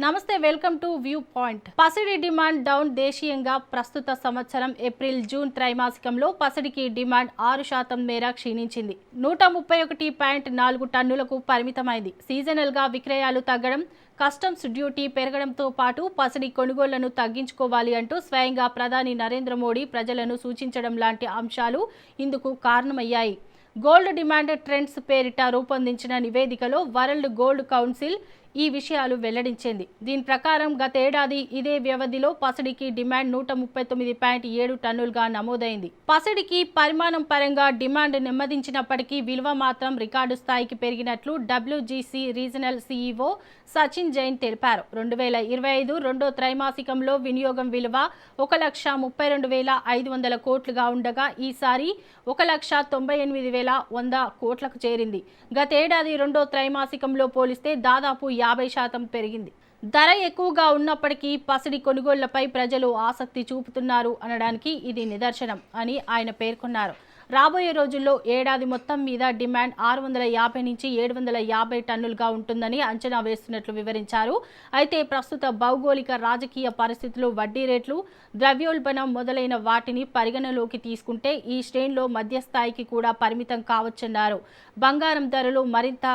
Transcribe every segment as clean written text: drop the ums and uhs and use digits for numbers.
నమస్తే welcome to view point. పసిడి demand down. దేశీయంగా ప్రస్తుత సంవత్సరం ఏప్రిల్ జూన్ త్రైమాసికంలో పసిడికి డిమాండ్ 6% మేర క్షీణించింది. 131.4 టన్నులకు పరిమితమైంది. సీజనల్ గా విక్రయాలు తగ్గడం, కస్టమ్స్ డ్యూటీ పెరగడంతో పాటు పసిడి కొనుగోళ్లను తగ్గించుకోవాలి అంటూ స్వయంగా ప్రధాని నరేంద్ర మోడీ ప్రజలను సూచించడం లాంటి అంశాలు ఇందుకు కారణమయ్యాయి. గోల్డ్ డిమాండ్ ట్రెండ్స్ పేరిట రూపొందించిన నివేదికలో వరల్డ్ గోల్డ్ కౌన్సిల్ ఈ విషయాలు వెల్లడించింది. దీని ప్రకారం గతేడాది ఇదే వ్యవధిలో పసిడికి డిమాండ్ 139.7 టన్నులుగా నమోదైంది. పసిడికి పరిమాణం పరంగా డిమాండ్ నెమ్మదించినప్పటికీ విలువ మాత్రం రికార్డు స్థాయికి పెరిగినట్లు WGC regional CEO Sachin Jain తెలిపారు. 2025 రెండో త్రైమాసికంలో వినియోగం విలువ 1,32,500 కోట్లుగా ఉండగా ఈసారి 1,98,100 కోట్లకు చేరింది. గతేడాది రెండో త్రైమాసికంలో పోలిస్తే దాదాపు 50% పెరిగింది. ధర ఎక్కువగా ఉన్నప్పటికీ పసిడి కొనుగోళ్లపై ప్రజలు ఆసక్తి చూపుతున్నారు అనడానికి ఇది నిదర్శనం అని ఆయన పేర్కొన్నారు. రాబోయే రోజుల్లో ఏడాది మొత్తం మీద డిమాండ్ 650 నుంచి 750 టన్నులుగా ఉంటుందని అంచనా వేస్తున్నట్లు వివరించారు. అయితే ప్రస్తుత భౌగోళిక రాజకీయ పరిస్థితులు, వడ్డీ రేట్లు, ద్రవ్యోల్బణం మొదలైన వాటిని పరిగణలోకి తీసుకుంటే ఈ శ్రేణిలో మధ్యస్థాయికి కూడా పరిమితం కావచ్చన్నారు. బంగారం ధరలు మరింత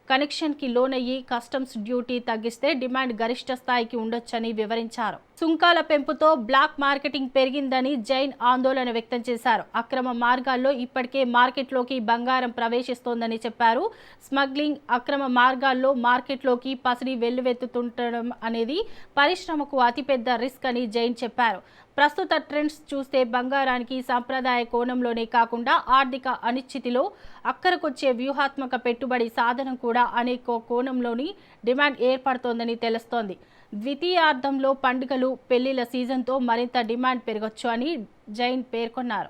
కనెక్షన్కి లోనయ్యి కస్టమ్స్ డ్యూటీ తగ్గిస్తే డిమాండ్ గరిష్ట స్థాయికి ఉండొచ్చని వివరించారు. సుంకాల పెంపుతో బ్లాక్ మార్కెటింగ్ పెరిగిందని జైన్ ఆందోళన వ్యక్తం చేశారు. అక్రమ మార్గాల్లో ఇప్పటికే మార్కెట్లోకి బంగారం ప్రవేశిస్తోందని చెప్పారు. స్మగ్లింగ్, అక్రమ మార్గాల్లో మార్కెట్లోకి పసిడి వెల్లువెత్తుతుండడం అనేది పరిశ్రమకు అతిపెద్ద రిస్క్ అని జైన్ చెప్పారు. ప్రస్తుత ట్రెండ్స్ చూస్తే బంగారానికి సంప్రదాయ కోణంలోనే కాకుండా ఆర్థిక అనిశ్చితిలో అక్కరకొచ్చే వ్యూహాత్మక పెట్టుబడి సాధనం కూడా అనేక కోణంలోని డిమాండ్ ఏర్పడుతోందని తెలుస్తోంది. ద్వితీయార్థంలో పండుగలు, పెళ్లిళ్ల సీజన్తో మరింత డిమాండ్ పెరగొచ్చు అని జైన్ పేర్కొన్నారు.